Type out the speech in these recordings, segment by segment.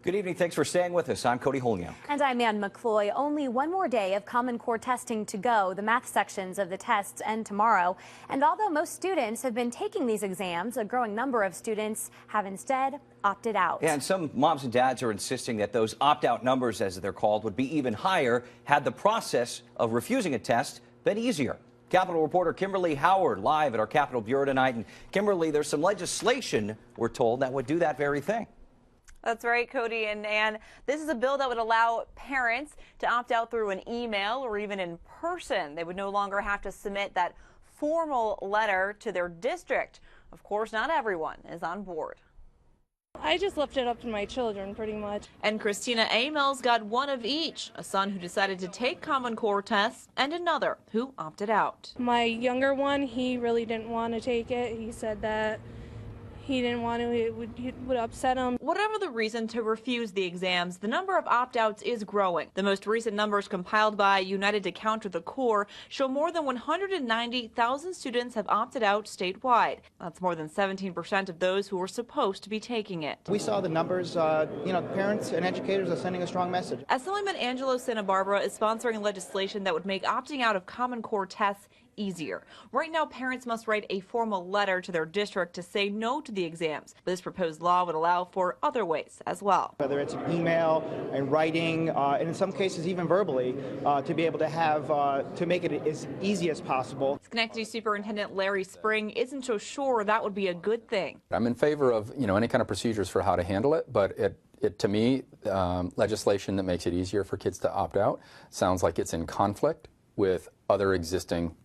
Good evening. Thanks for staying with us. I'm Cody Holyoke. And I'm Ann McCloy. Only one more day of Common Core testing to go. The math sections of the tests end tomorrow. And although most students have been taking these exams, a growing number of students have instead opted out. Yeah, and some moms and dads are insisting that those opt-out numbers, as they're called, would be even higher had the process of refusing a test been easier. Capitol reporter Kimberly Howard live at our Capitol Bureau tonight. And Kimberly, there's some legislation, we're told, that would do that very thing. That's right, Cody and Ann. This is a bill that would allow parents to opt out through an email or even in person. They would no longer have to submit that formal letter to their district. Of course, not everyone is on board. I just left it up to my children, pretty much. And Christina Amell's got one of each, a son who decided to take Common Core tests and another who opted out. My younger one, he really didn't want to take it. He said that he didn't want to, it would upset him. Whatever the reason to refuse the exams, the number of opt-outs is growing. The most recent numbers compiled by United to Counter the Core show more than 190,000 students have opted out statewide. That's more than 17% of those who were supposed to be taking it. We saw the numbers, parents and educators are sending a strong message. Assemblyman Angelo Santabarbara is sponsoring legislation that would make opting out of Common Core tests easier. Right now, parents must write a formal letter to their district to say no to the exams. But this proposed law would allow for other ways as well. Whether it's an email and writing, and in some cases even verbally, to be able to have, to make it as easy as possible. Schenectady Superintendent Larry Spring isn't so sure that would be a good thing. I'm in favor of, any kind of procedures for how to handle it, but to me, legislation that makes it easier for kids to opt out sounds like it's in conflict with other existing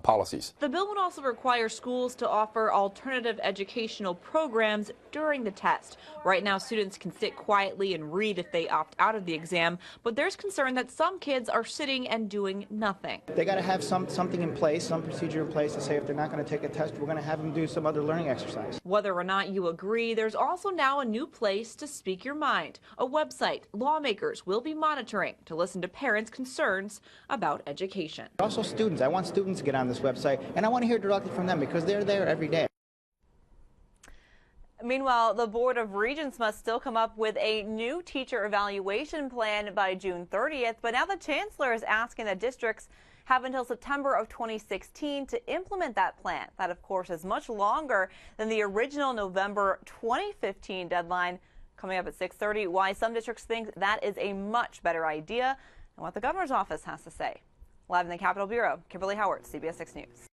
policies. The bill would also require schools to offer alternative educational programs during the test. Right now, students can sit quietly and read if they opt out of the exam, but there's concern that some kids are sitting and doing nothing. They got to have something in place, some procedure in place to say if they're not going to take a test, we're going to have them do some other learning exercise. Whether or not you agree, there's also now a new place to speak your mind, a website lawmakers will be monitoring to listen to parents' concerns about education. Also students, I want students to get on this website, and I want to hear directly from them because they're there every day. Meanwhile, the Board of Regents must still come up with a new teacher evaluation plan by June 30th, but now the Chancellor is asking that districts have until September of 2016 to implement that plan. That, of course, is much longer than the original November 2015 deadline. Coming up at 6:30, why some districts think that is a much better idea and what the governor's office has to say. Live in the Capitol Bureau, Kimberly Howard, CBS 6 News.